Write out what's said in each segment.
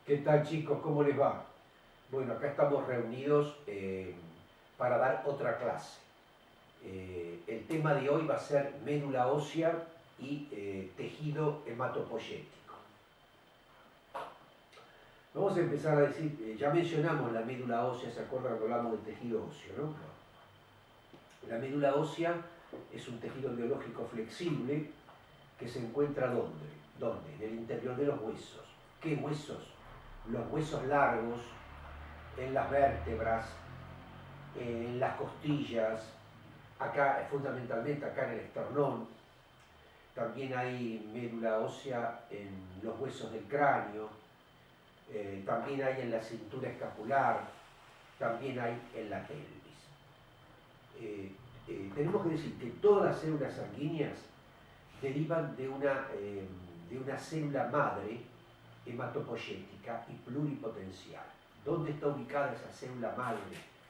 ¿Qué tal, chicos? ¿Cómo les va? Bueno, acá estamos reunidos para dar otra clase. El tema de hoy va a ser médula ósea y tejido hematopoyético. Vamos a empezar a decir, ya mencionamos la médula ósea, ¿se acuerdan que hablamos del tejido óseo, no? La médula ósea es un tejido biológico flexible que se encuentra ¿dónde? ¿Dónde? En el interior de los huesos. ¿Qué huesos? Los huesos largos, en las vértebras, en las costillas, acá fundamentalmente acá en el esternón. También hay médula ósea en los huesos del cráneo, también hay en la cintura escapular, también hay en la pelvis. Tenemos que decir que todas las células sanguíneas derivan de una célula madre hematopoyética y pluripotencial. ¿Dónde está ubicada esa célula madre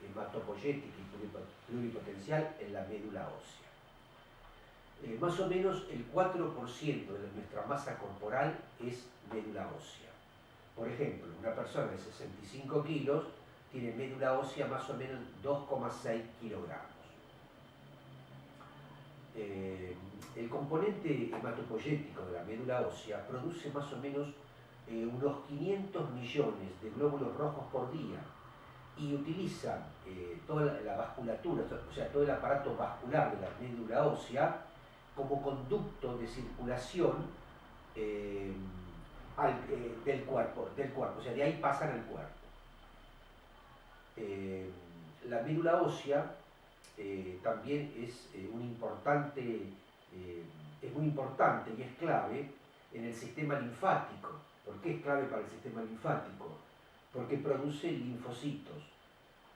hematopoyética y pluripotencial? En la médula ósea. Más o menos el 4% de nuestra masa corporal es médula ósea. Por ejemplo, una persona de 65 kilos tiene médula ósea más o menos 2,6 kilogramos. El componente hematopoyético de la médula ósea produce más o menos unos 500 millones de glóbulos rojos por día y utiliza toda la vasculatura, o sea, todo el aparato vascular de la médula ósea como conducto de circulación del cuerpo, o sea, de ahí pasan al cuerpo. La médula ósea también es es muy importante y es clave en el sistema linfático. ¿Por qué es clave para el sistema linfático? Porque produce linfocitos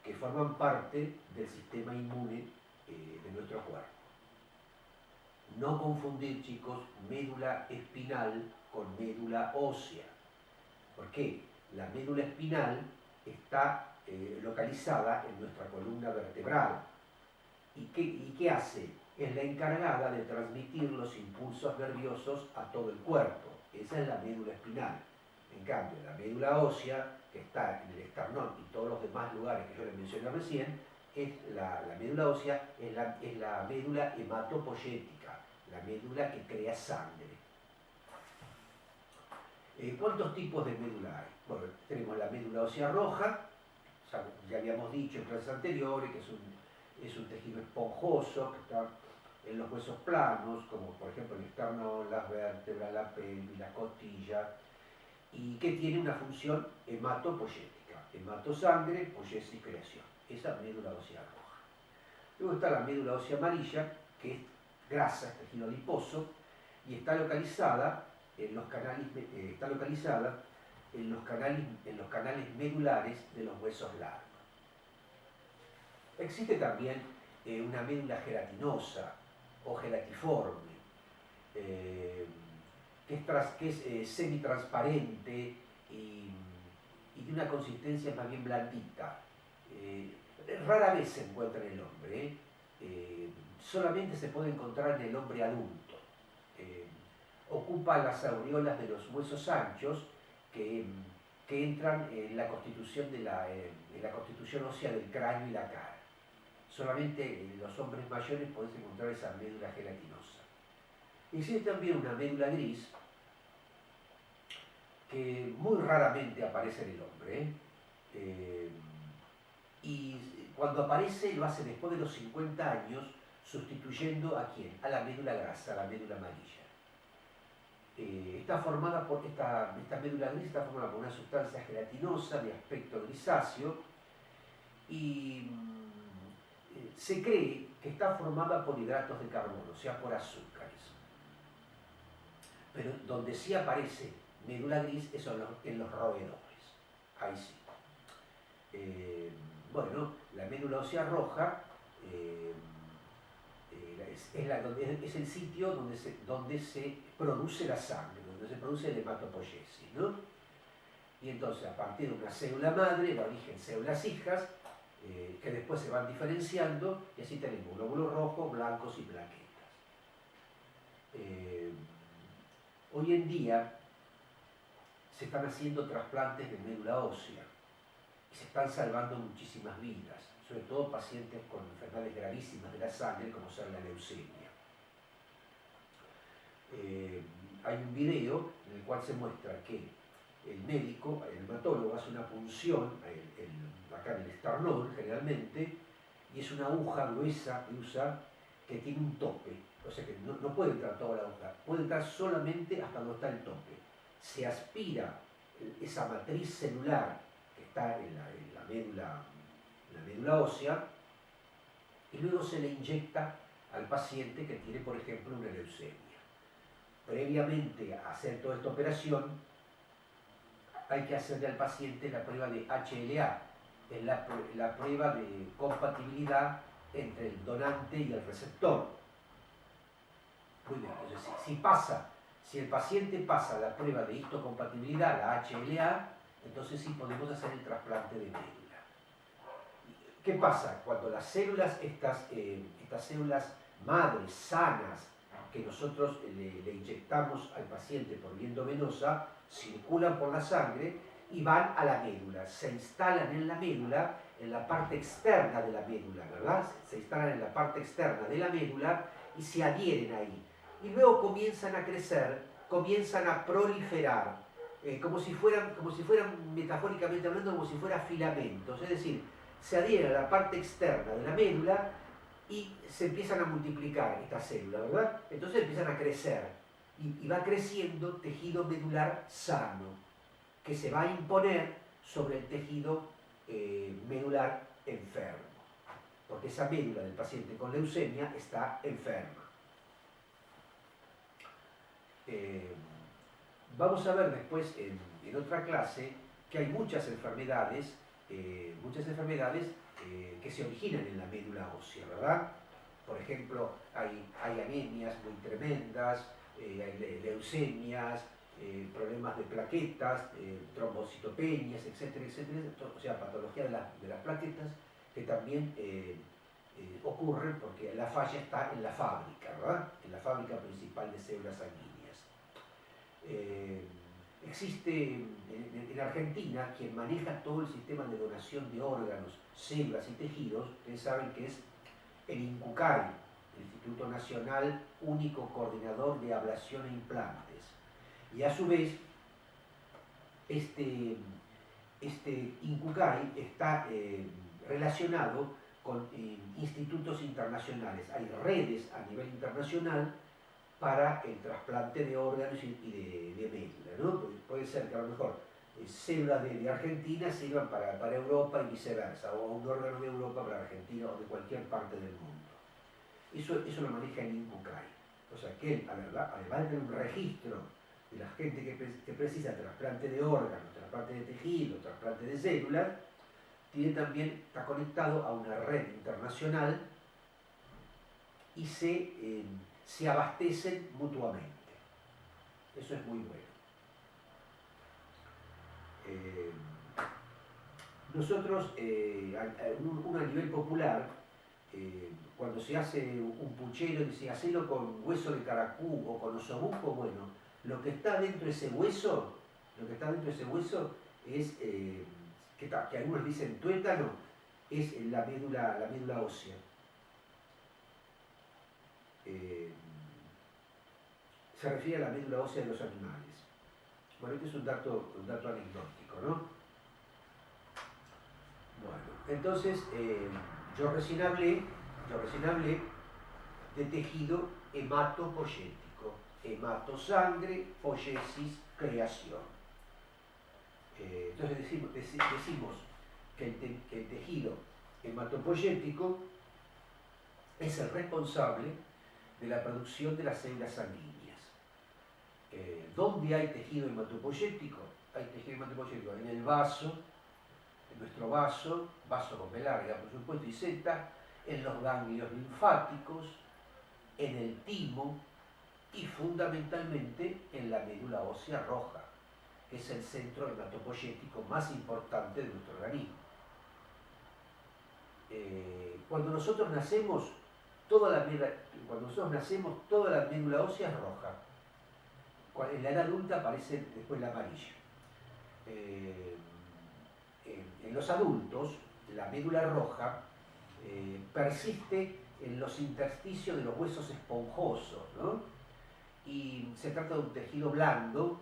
que forman parte del sistema inmune de nuestro cuerpo. No confundir, chicos, médula espinal con médula ósea. ¿Por qué? La médula espinal está localizada en nuestra columna vertebral. ¿Y qué hace? Es la encargada de transmitir los impulsos nerviosos a todo el cuerpo. Esa es la médula espinal. En cambio, la médula ósea, que está en el esternón y todos los demás lugares que yo les mencioné recién, la médula ósea es la médula hematopoyética, la médula que crea sangre. ¿Cuántos tipos de médula hay? Bueno, tenemos la médula ósea roja, ya habíamos dicho en clases anteriores que es un tejido esponjoso que está en los huesos planos, como por ejemplo el esternón, las vértebras, la pelvis, la costilla, y que tiene una función hematopoyética, hematosangre, poiesis, creación. Esa médula ósea roja. Luego está la médula ósea amarilla, que es grasa, es tejido adiposo, y está localizada en los canales, en los canales medulares de los huesos largos. Existe también una médula gelatinosa o gelatiforme, que es semitransparente y de una consistencia más bien blandita. Rara vez se encuentra en el hombre, solamente se puede encontrar en el hombre adulto. Ocupa las aureolas de los huesos anchos que entran en la constitución ósea del cráneo y la cara. Solamente en los hombres mayores podés encontrar esa médula gelatinosa. Existe también una médula gris que muy raramente aparece en el hombre, y cuando aparece lo hace después de los 50 años, sustituyendo ¿a quién? A la médula grasa, a la médula amarilla. Está formada por esta médula gris está formada por una sustancia gelatinosa de aspecto grisáceo y se cree que está formada por hidratos de carbono, o sea, por azúcares. Pero donde sí aparece médula gris es en los roedores. Ahí sí. Bueno, la médula ósea roja es el sitio donde se produce la sangre, donde se produce el hematopoiesis, ¿no? Y entonces, a partir de una célula madre, da origen células hijas, que después se van diferenciando, y así tenemos glóbulos rojos, blancos y plaquetas. Hoy en día se están haciendo trasplantes de médula ósea y se están salvando muchísimas vidas, sobre todo pacientes con enfermedades gravísimas de la sangre, como ser la leucemia. Hay un video en el cual se muestra que el médico, el hematólogo, hace una punción acá en el esternón generalmente, y es una aguja gruesa que usa, que tiene un tope, o sea que no puede entrar toda la aguja, puede entrar solamente hasta donde está el tope. Se aspira esa matriz celular que está en la médula ósea, y luego se le inyecta al paciente que tiene, por ejemplo, una leucemia. Previamente a hacer toda esta operación, hay que hacerle al paciente la prueba de HLA, es la prueba de compatibilidad entre el donante y el receptor. Muy bien, entonces si el paciente pasa la prueba de histocompatibilidad, la HLA, entonces sí podemos hacer el trasplante de médula. ¿Qué pasa? Cuando las células, estas células madres sanas, que nosotros le inyectamos al paciente por vía endovenosa, circulan por la sangre y van a la médula, se instalan en la médula, en la parte externa de la médula, ¿verdad? Se instalan en la parte externa de la médula y se adhieren ahí. Y luego comienzan a crecer, comienzan a proliferar, como si fueran, metafóricamente hablando, como si fueran filamentos, es decir, se adhieren a la parte externa de la médula y se empiezan a multiplicar estas células, ¿verdad? Entonces empiezan a crecer y va creciendo tejido medular sano que se va a imponer sobre el tejido medular enfermo, porque esa médula del paciente con leucemia está enferma. Vamos a ver después en otra clase que hay muchas enfermedades que se originan en la médula ósea, ¿verdad? Por ejemplo, hay anemias muy tremendas, hay leucemias, problemas de plaquetas, trombocitopenias, etcétera, etcétera, o sea, patología de las plaquetas que también ocurren porque la falla está en la fábrica, ¿verdad? En la fábrica principal de células sanguíneas. Existe en Argentina quien maneja todo el sistema de donación de órganos, células y tejidos. Ustedes saben que es el INCUCAI, el Instituto Nacional Único Coordinador de Ablación e Implantes. Y a su vez, este INCUCAI está relacionado con institutos internacionales. Hay redes a nivel internacional para el trasplante de órganos y de médula, ¿no? Puede ser que a lo mejor células de Argentina sirvan para Europa y viceversa, o un órgano de Europa para Argentina o de cualquier parte del mundo. Eso lo maneja el INCUCAI. O sea que él, además de tener un registro de la gente que precisa trasplante de órganos, trasplante de tejido, trasplante de células, está conectado a una red internacional y se abastecen mutuamente. Eso es muy bueno. Nosotros, a nivel popular, cuando se hace un puchero, dice, hacelo con hueso de caracú o con osobuco, bueno, lo que está dentro de ese hueso es, que algunos dicen tuétano, es la médula ósea. Se refiere a la médula ósea de los animales. Bueno, este es un dato anecdótico, ¿no? Bueno, entonces, yo recién hablé de tejido hematopoyético. Hematosangre, poiesis, creación. Entonces decimos que el tejido hematopoyético es el responsable de la producción de las células sanguíneas. ¿Dónde hay tejido hematopoyético? Hay tejido hematopoyético en el vaso, en nuestro vaso con B larga, por supuesto, y Z, en los ganglios linfáticos, en el timo y fundamentalmente en la médula ósea roja, que es el centro hematopoyético más importante de nuestro organismo. Cuando nosotros nacemos, toda la médula ósea es roja. En la edad adulta aparece después la amarilla. en los adultos, la médula roja persiste en los intersticios de los huesos esponjosos, ¿no? Y se trata de un tejido blando,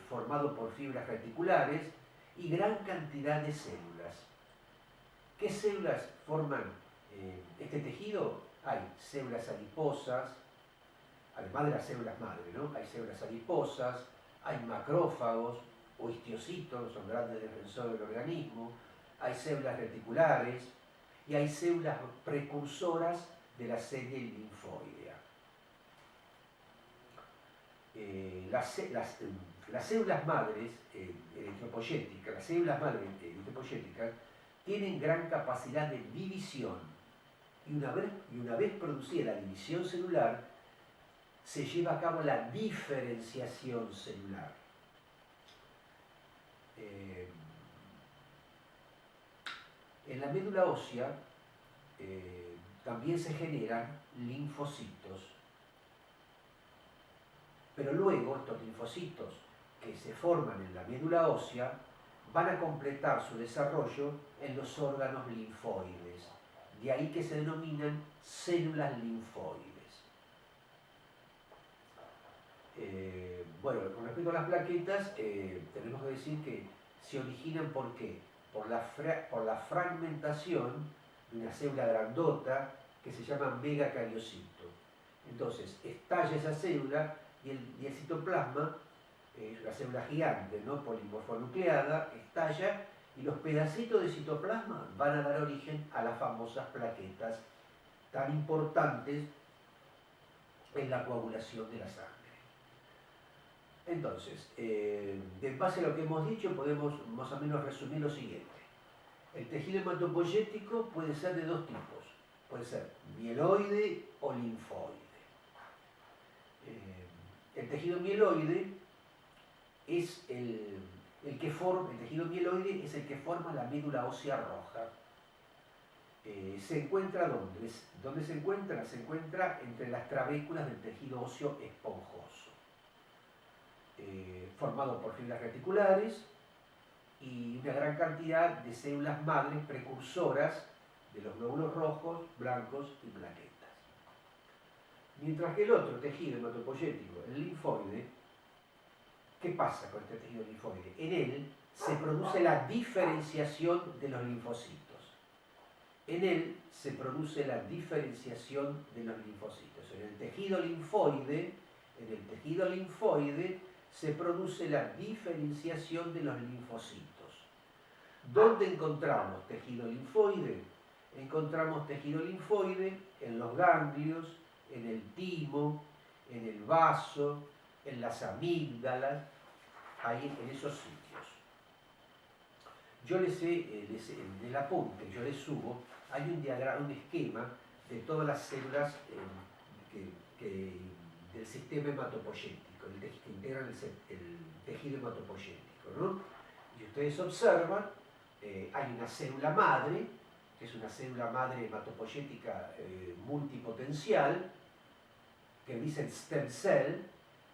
formado por fibras reticulares y gran cantidad de células. ¿Qué células forman este tejido? Hay células adiposas, además de las células madre, ¿no? Hay células adiposas, hay macrófagos o histiocitos, son grandes defensores del organismo, hay células reticulares y hay células precursoras de la serie linfoidea. Las células madres eritropoyéticas, tienen gran capacidad de división y una vez producida la división celular, se lleva a cabo la diferenciación celular. En la médula ósea también se generan linfocitos, pero luego estos linfocitos que se forman en la médula ósea van a completar su desarrollo en los órganos linfoides, de ahí que se denominan células linfoides. Bueno, con respecto a las plaquetas, tenemos que decir que se originan ¿por qué? Por la fragmentación de una célula grandota que se llama megacariocito. Entonces, estalla esa célula y el citoplasma, la célula gigante, ¿no? Polimorfonucleada, estalla y los pedacitos de citoplasma van a dar origen a las famosas plaquetas tan importantes en la coagulación de la sangre. Entonces, de base a lo que hemos dicho, podemos más o menos resumir lo siguiente. El tejido hematopoyético puede ser de dos tipos. Puede ser mieloide o linfoide. El tejido mieloide es el tejido mieloide es el que forma la médula ósea roja. ¿Se encuentra dónde? ¿Dónde se encuentra? Se encuentra entre las trabéculas del tejido óseo esponjoso. Formado por fibras reticulares y una gran cantidad de células madres precursoras de los glóbulos rojos, blancos y plaquetas. Mientras que el otro tejido hematopoyético, el linfoide, ¿qué pasa con este tejido linfoide? En él se produce la diferenciación de los linfocitos. En él se produce la diferenciación de los linfocitos. En el tejido linfoide se produce la diferenciación de los linfocitos. ¿Dónde encontramos tejido linfoide? Encontramos tejido linfoide en los ganglios, en el timo, en el vaso, en las amígdalas, ahí en esos sitios. Yo en el apunte, yo les subo, hay un diagrama, un esquema de todas las células del sistema hematopoyético, que integran el tejido hematopoyético, ¿no? Y ustedes observan, hay una célula madre, que es una célula madre hematopoyética multipotencial, que dicen stem cell,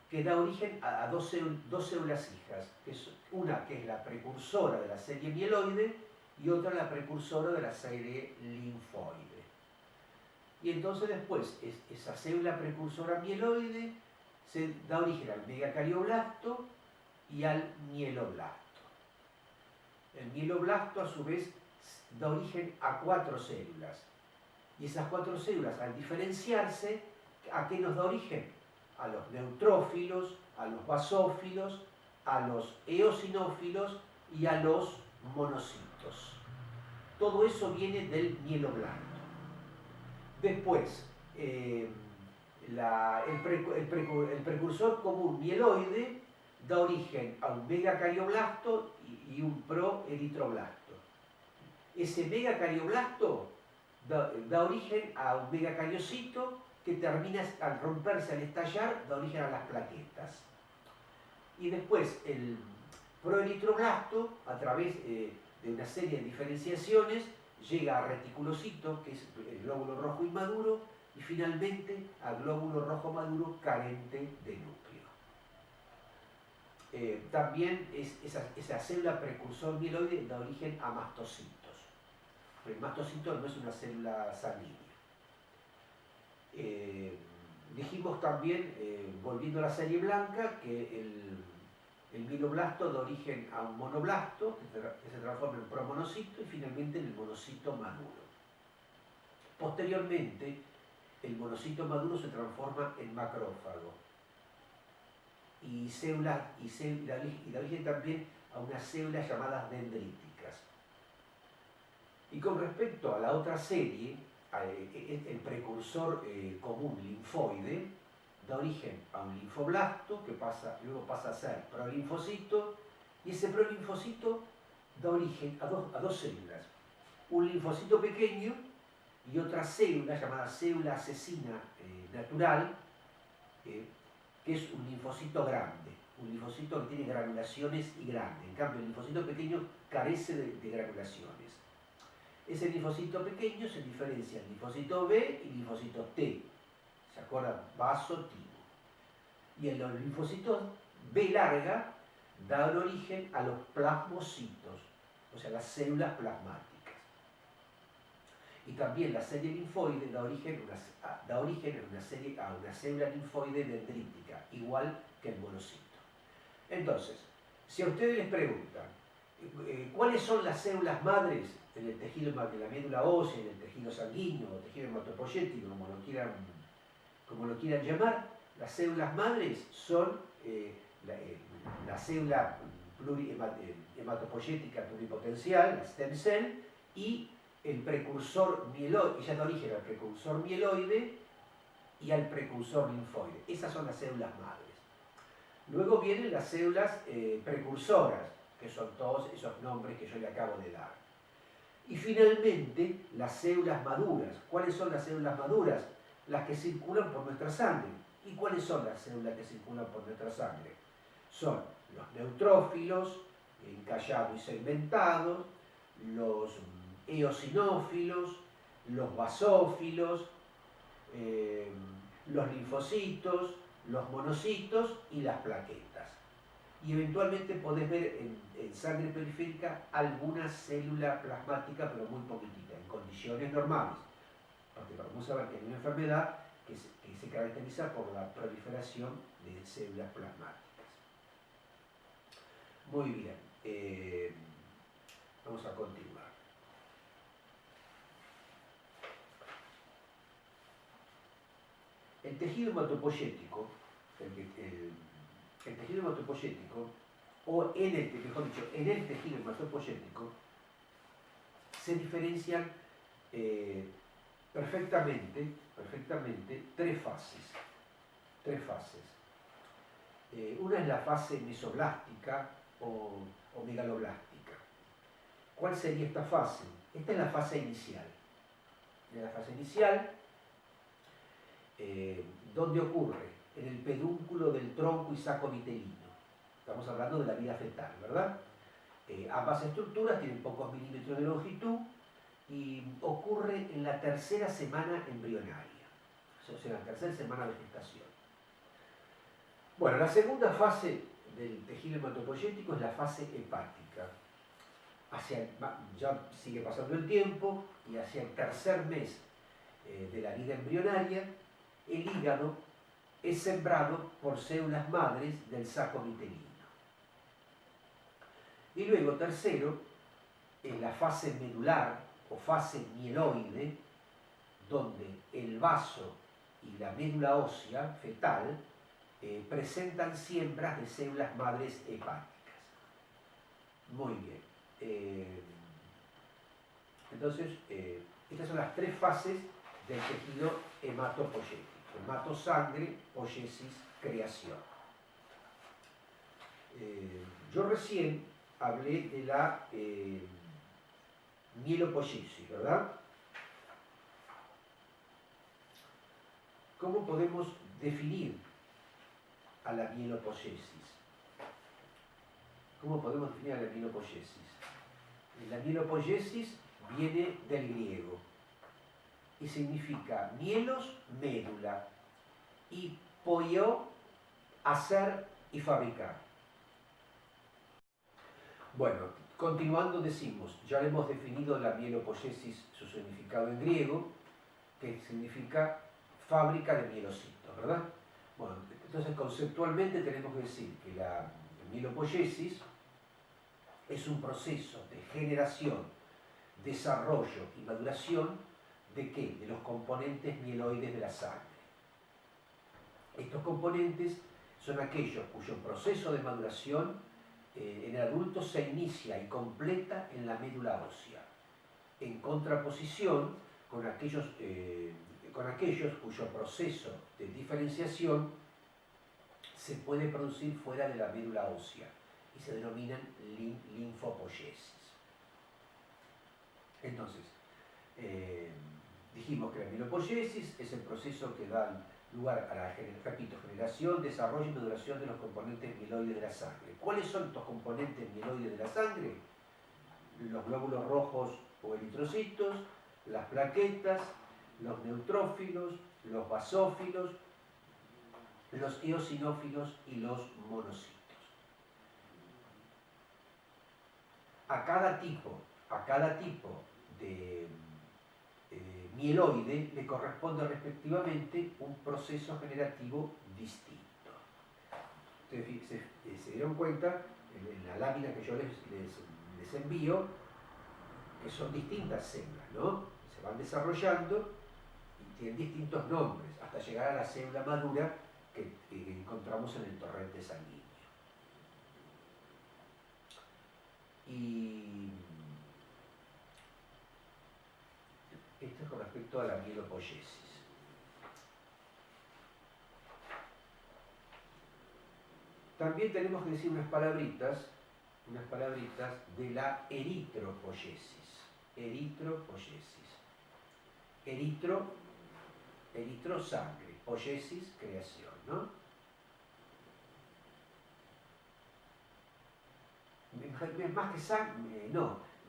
que da origen a dos células hijas, una que es la precursora de la serie mieloide y otra la precursora de la serie linfoide. Y entonces después esa célula precursora mieloide se da origen al megacardioblasto y al mieloblasto. El mieloblasto a su vez da origen a 4 células. Y esas 4 células, al diferenciarse, ¿a qué nos da origen? A los neutrófilos, a los basófilos, a los eosinófilos y a los monocitos. Todo eso viene del mieloblasto. Después, el precursor común mieloide da origen a un megacardioblasto y un proeritroblasto. Ese megacardioblasto da origen a un megacariocito que termina, al romperse, al estallar, da origen a las plaquetas. Y después el proeritroblasto, a través de una serie de diferenciaciones, llega a reticulocito, que es el glóbulo rojo inmaduro, y finalmente al glóbulo rojo maduro carente de núcleo. también esa célula precursor mieloide da origen a mastocitos. El mastocito no es una célula sanguínea. Dijimos también, volviendo a la serie blanca, que el mieloblasto da origen a un monoblasto, que se transforma en promonocito y finalmente en el monocito maduro. Posteriormente, el monocito maduro se transforma en macrófago y da origen también a unas células llamadas dendríticas. Y con respecto a la otra serie, el precursor común linfoide da origen a un linfoblasto que luego pasa a ser prolinfocito, y ese prolinfocito da origen a dos células, un linfocito pequeño y otra célula llamada célula asesina natural, que es un linfocito grande, un linfocito que tiene granulaciones y grande. En cambio, el linfocito pequeño carece de granulaciones. Ese linfocito pequeño se diferencia en linfocito B y linfocito T. ¿Se acuerdan? Vaso-timo. Y en los linfocitos B larga dan origen a los plasmocitos, o sea, las células plasmáticas. Y también la serie linfoide da origen a una célula linfoide dendrítica, igual que el monocito. Entonces, si a ustedes les preguntan cuáles son las células madres en el tejido de la médula ósea, en el tejido sanguíneo o tejido hematopoyético, como lo quieran llamar, las células madres son la célula hematopoyética pluripotencial, la stem cell, y el precursor mieloide, ella da origen al precursor mieloide y al precursor linfoide. Esas son las células madres. Luego vienen las células precursoras, que son todos esos nombres que yo le acabo de dar. Y finalmente, las células maduras. ¿Cuáles son las células maduras? Las que circulan por nuestra sangre. ¿Y cuáles son las células que circulan por nuestra sangre? Son los neutrófilos, encallados y segmentados, los eosinófilos, los basófilos, los linfocitos, los monocitos y las plaquetas. Y eventualmente podés ver en sangre periférica alguna célula plasmática, pero muy poquitita, en condiciones normales. Porque vamos a ver que hay una enfermedad que se caracteriza por la proliferación de células plasmáticas. Muy bien, vamos a continuar. El tejido hematopoyético, el tejido hematopoyético, o mejor dicho, en el tejido hematopoyético, se diferencian perfectamente tres fases. Una es la fase mesoblástica o megaloblástica. ¿Cuál sería esta fase? Esta es la fase inicial. ¿Dónde ocurre? En el pedúnculo del tronco y saco vitelino. Estamos hablando de la vida fetal, ¿verdad? Ambas estructuras tienen pocos milímetros de longitud y ocurre en la tercera semana embrionaria, o sea, en la tercera semana de gestación. Bueno, la segunda fase del tejido hematopoyético es la fase hepática. Ya sigue pasando el tiempo y hacia el tercer mes de la vida embrionaria, el hígado es sembrado por células madres del saco vitelino. Y luego, tercero, en la fase medular o fase mieloide, donde el vaso y la médula ósea fetal presentan siembras de células madres hepáticas. Muy bien. Entonces, estas son las tres fases del tejido hematopoyético. Hematosangre, poiesis, creación. Yo recién hablé de la mielopoiesis, ¿verdad? ¿Cómo podemos definir a la mielopoiesis? ¿Cómo podemos definir a la mielopoiesis? La mielopoiesis viene del griego y significa mielos, médula, y poieo, hacer y fabricar. Bueno, continuando decimos, ya hemos definido la mielopoiesis, su significado en griego, que significa fábrica de mielocitos, ¿verdad? Bueno, entonces conceptualmente tenemos que decir que la mielopoiesis es un proceso de generación, desarrollo y maduración ¿de qué? De los componentes mieloides de la sangre. Estos componentes son aquellos cuyo proceso de maduración en el adulto se inicia y completa en la médula ósea, en contraposición con aquellos cuyo proceso de diferenciación se puede producir fuera de la médula ósea y se denominan linfopoiesis. Entonces, dijimos que la mielopoiesis es el proceso que da lugar a la, repito, generación, desarrollo y maduración de los componentes mieloides de la sangre. ¿Cuáles son estos componentes mieloides de la sangre? Los glóbulos rojos o eritrocitos, las plaquetas, los neutrófilos, los basófilos, los eosinófilos y los monocitos. A cada tipo de mieloide le corresponde respectivamente un proceso generativo distinto. Ustedes se dieron cuenta en la lámina que yo les envío que son distintas células, ¿no? Se van desarrollando y tienen distintos nombres hasta llegar a la célula madura que encontramos en el torrente sanguíneo. Y esto es con respecto a la mielopoiesis. También tenemos que decir unas palabritas de la eritropoiesis. Eritro, sangre, poiesis, creación, ¿no?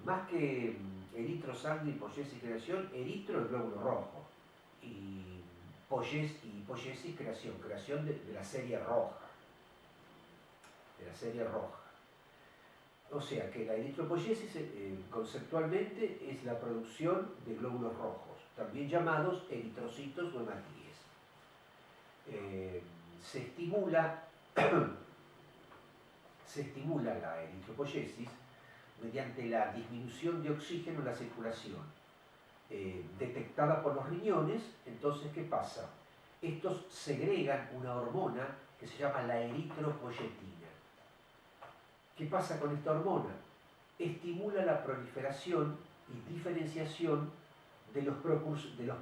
Más que eritro, sangre y poiesis, creación, eritro es glóbulo rojo y poiesis, creación de la serie roja. O sea que la eritropoiesis conceptualmente es la producción de glóbulos rojos, también llamados eritrocitos o hematíes. Se estimula la eritropoiesis mediante la disminución de oxígeno en la circulación, detectada por los riñones. Entonces, ¿qué pasa? Estos segregan una hormona que se llama la eritropoyetina. ¿Qué pasa con esta hormona? Estimula la proliferación y diferenciación de los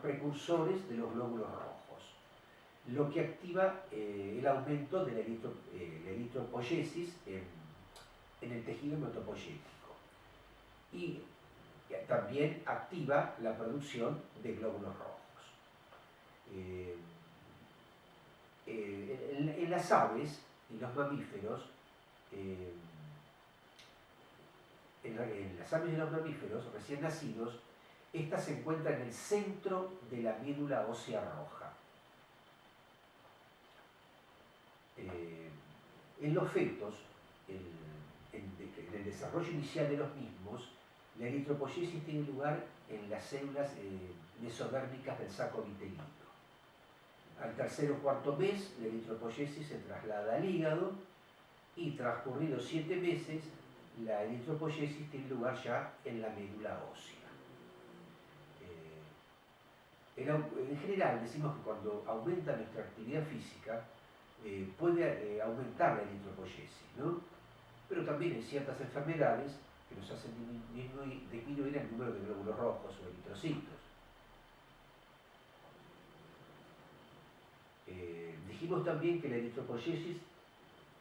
precursores de los glóbulos rojos, lo que activa el aumento de la eritropoiesis en el tejido hematopoyético. Y también activa la producción de glóbulos rojos. En las aves y los mamíferos, en las aves y los mamíferos recién nacidos, esta se encuentra en el centro de la médula ósea roja. En los fetos, en el desarrollo inicial de los mismos, la eritropoiesis tiene lugar en las células mesodérmicas del saco vitelino. Al tercer o cuarto mes, la eritropoiesis se traslada al hígado y transcurridos 7 meses, la eritropoiesis tiene lugar ya en la médula ósea. En general decimos que cuando aumenta nuestra actividad física puede aumentar la eritropoiesis, ¿no? Pero también hay ciertas enfermedades que nos hacen disminuir el número de glóbulos rojos o eritrocitos. Dijimos también que la eritropoiesis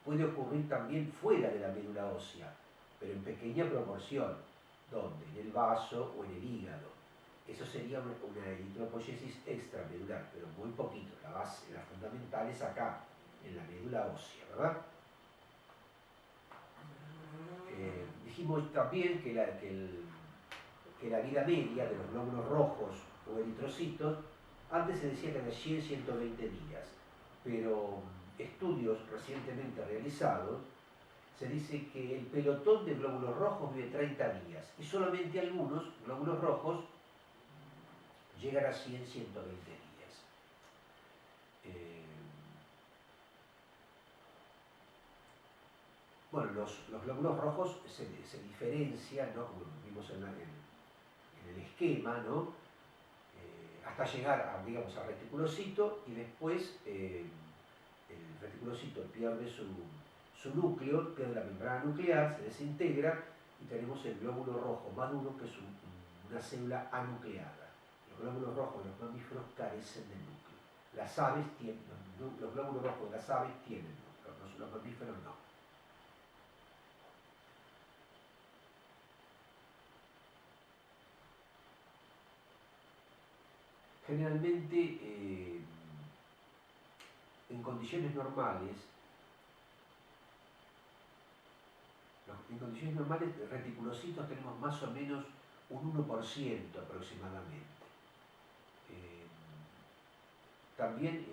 puede ocurrir también fuera de la médula ósea, pero en pequeña proporción. ¿Dónde? En el vaso o en el hígado. Eso sería una eritropoiesis extramedular, pero muy poquito. La base, la fundamental es acá, en la médula ósea, ¿verdad? Dijimos también que la vida media de los glóbulos rojos o eritrocitos, antes se decía que de 100 a 120 días, pero estudios recientemente realizados se dice que el pelotón de glóbulos rojos vive 30 días y solamente algunos glóbulos rojos llegan a 100, 120 días. Bueno, los glóbulos rojos se diferencian, ¿no? Como vimos en el esquema, ¿no? Hasta llegar a, digamos, al reticulocito y después el reticulocito pierde su núcleo, pierde la membrana nuclear, se desintegra y tenemos el glóbulo rojo maduro, que es una célula anucleada. Los glóbulos rojos de los mamíferos carecen de núcleo. Las aves tienen, los glóbulos rojos de las aves tienen núcleo, los mamíferos no. Generalmente, en condiciones normales, reticulocitos tenemos más o menos un 1% aproximadamente. También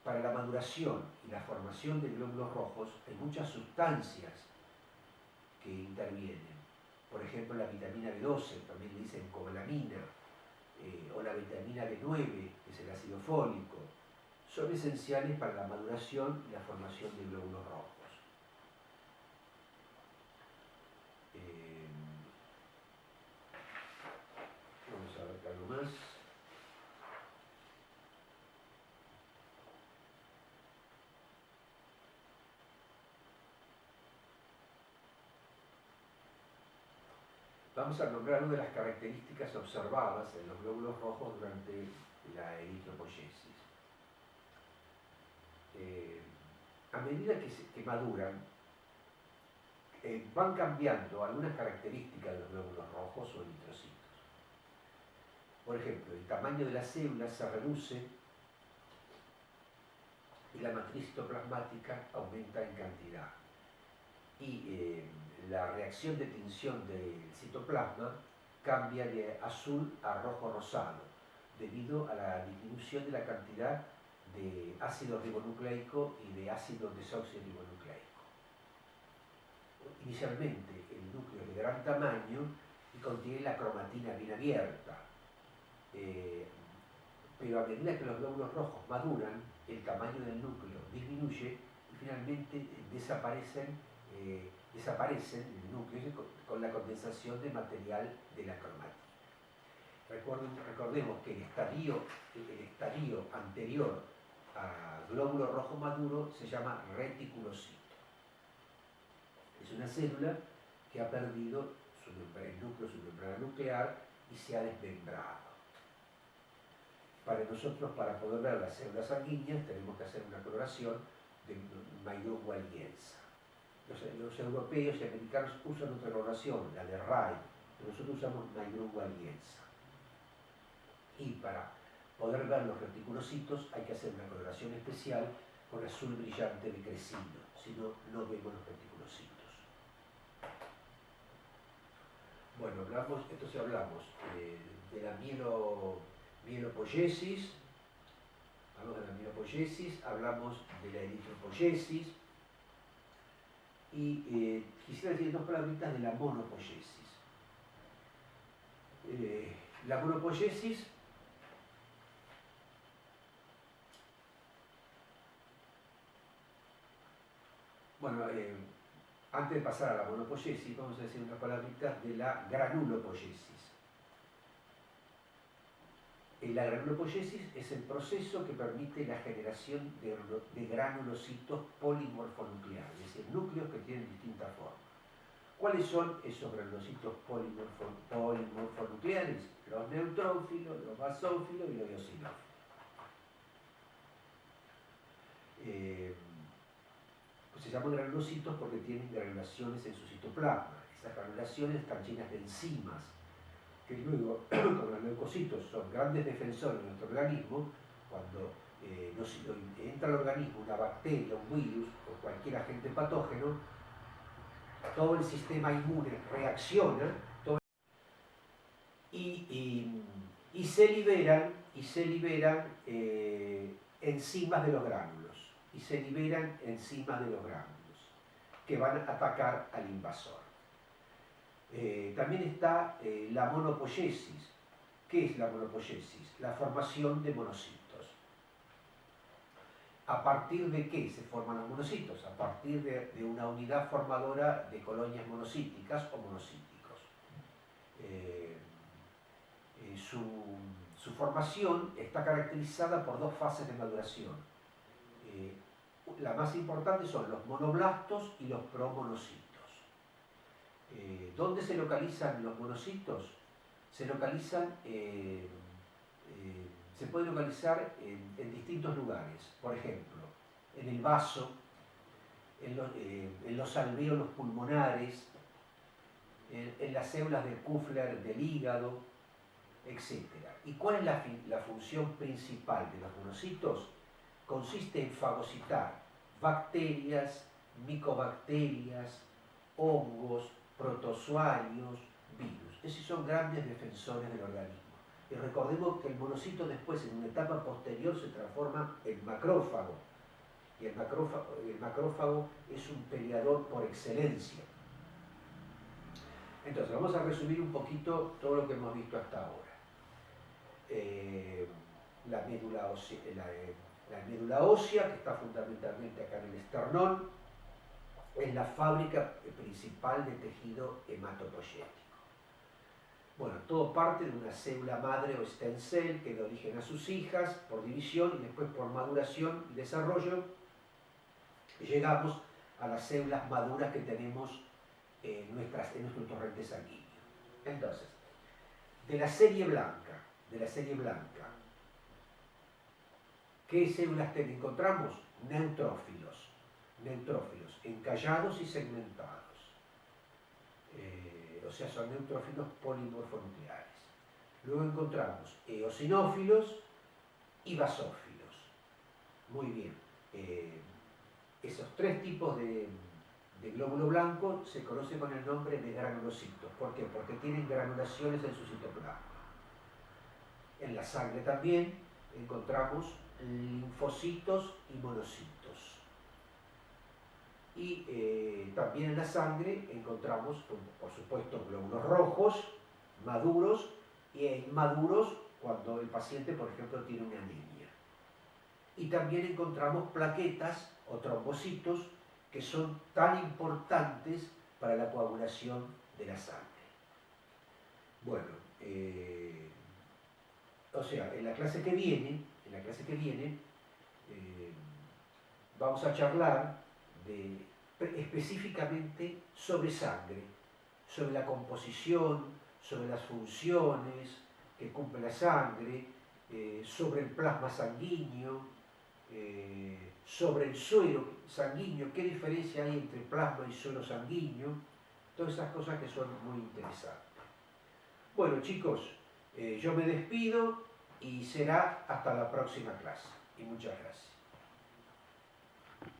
para la maduración y la formación de glóbulos rojos hay muchas sustancias que intervienen. Por ejemplo, la vitamina B12, también le dicen cobalamina, o la vitamina B9, que es el ácido fólico, son esenciales para la maduración y la formación de glóbulos rojos. Vamos a ver algo más. Vamos a nombrar una de las características observadas en los glóbulos rojos durante la eritropoyesis. A medida que maduran, van cambiando algunas características de los glóbulos rojos o eritrocitos. Por ejemplo, el tamaño de las células se reduce y la matriz citoplasmática aumenta en cantidad. Y la reacción de tinción del citoplasma cambia de azul a rojo rosado debido a la disminución de la cantidad de ácido ribonucleico y de ácido desoxirribonucleico. Inicialmente el núcleo es de gran tamaño y contiene la cromatina bien abierta, pero a medida que los glóbulos rojos maduran, el tamaño del núcleo disminuye y finalmente desaparecen el núcleo con la condensación de material de la cromatina. Recordemos que el estadio anterior a glóbulo rojo maduro se llama reticulocito. Es una célula que ha perdido el núcleo, su membrana nuclear y se ha desmembrado. Para nosotros, para poder ver las células sanguíneas, tenemos que hacer una coloración de Maillot-Walienza. Los europeos y americanos usan otra coloración, la de Ray, pero nosotros usamos Maillot-Walienza. Y para poder ver los reticulocitos hay que hacer una coloración especial con azul brillante de crescino, si no, no vemos los reticulocitos. Bueno, hablamos de la mielopoiesis, hablamos de la eritropoiesis y quisiera decir dos palabritas de la monopoiesis. La monopoiesis antes de pasar a la monopoiesis, vamos a decir unas palabritas de la granulopoiesis. La granulopoiesis es el proceso que permite la generación de granulocitos polimorfonucleares, es decir, núcleos que tienen distintas formas. ¿Cuáles son esos granulocitos polimorfonucleares? Los neutrófilos, los basófilos y los eosinófilos. Se llaman granulocitos porque tienen granulaciones en su citoplasma. Esas granulaciones están llenas de enzimas que luego, como los leucocitos son grandes defensores de nuestro organismo, cuando entra al organismo una bacteria, un virus o cualquier agente patógeno, todo el sistema inmune reacciona y se liberan enzimas de los gránulos. que van a atacar al invasor. También está la monopoiesis. ¿Qué es la monopoiesis? La formación de monocitos. ¿A partir de qué se forman los monocitos? A partir de una unidad formadora de colonias monocíticas o monocíticos. Su formación está caracterizada por dos fases de maduración. La más importante son los monoblastos y los promonocitos. ¿Dónde se localizan los monocitos? Se localizan, se pueden localizar en distintos lugares. Por ejemplo, en el vaso, en los alvéolos pulmonares, en las células de Kupffer del hígado, etc. ¿Y cuál es la función principal de los monocitos? Consiste en fagocitar bacterias, micobacterias, hongos, protozoarios, virus. Esos son grandes defensores del organismo. Y recordemos que el monocito después, en una etapa posterior, se transforma en macrófago. Y el macrófago es un peleador por excelencia. Entonces, vamos a resumir un poquito todo lo que hemos visto hasta ahora. La médula ósea, que está fundamentalmente acá en el esternón, es la fábrica principal de tejido hematopoyético. Bueno, todo parte de una célula madre o stem cell que da origen a sus hijas por división y después por maduración y desarrollo llegamos a las células maduras que tenemos en nuestro torrente sanguíneo. Entonces, de la serie blanca, ¿qué células encontramos? Neutrófilos, encallados y segmentados. O sea, son neutrófilos polimorfonucleares. Luego encontramos eosinófilos y basófilos. Muy bien. Esos tres tipos de glóbulo blanco se conocen con el nombre de granulocitos. ¿Por qué? Porque tienen granulaciones en su citoplasma. En la sangre también encontramos linfocitos y monocitos. Y también en la sangre encontramos, por supuesto, glóbulos rojos, maduros, e inmaduros cuando el paciente, por ejemplo, tiene una anemia. Y también encontramos plaquetas o trombocitos que son tan importantes para la coagulación de la sangre. Bueno, o sea, en la clase que viene, vamos a charlar específicamente sobre sangre, sobre la composición, sobre las funciones que cumple la sangre, sobre el plasma sanguíneo, sobre el suero sanguíneo, qué diferencia hay entre plasma y suero sanguíneo, todas esas cosas que son muy interesantes. Bueno, chicos, yo me despido y será hasta la próxima clase. Y muchas gracias.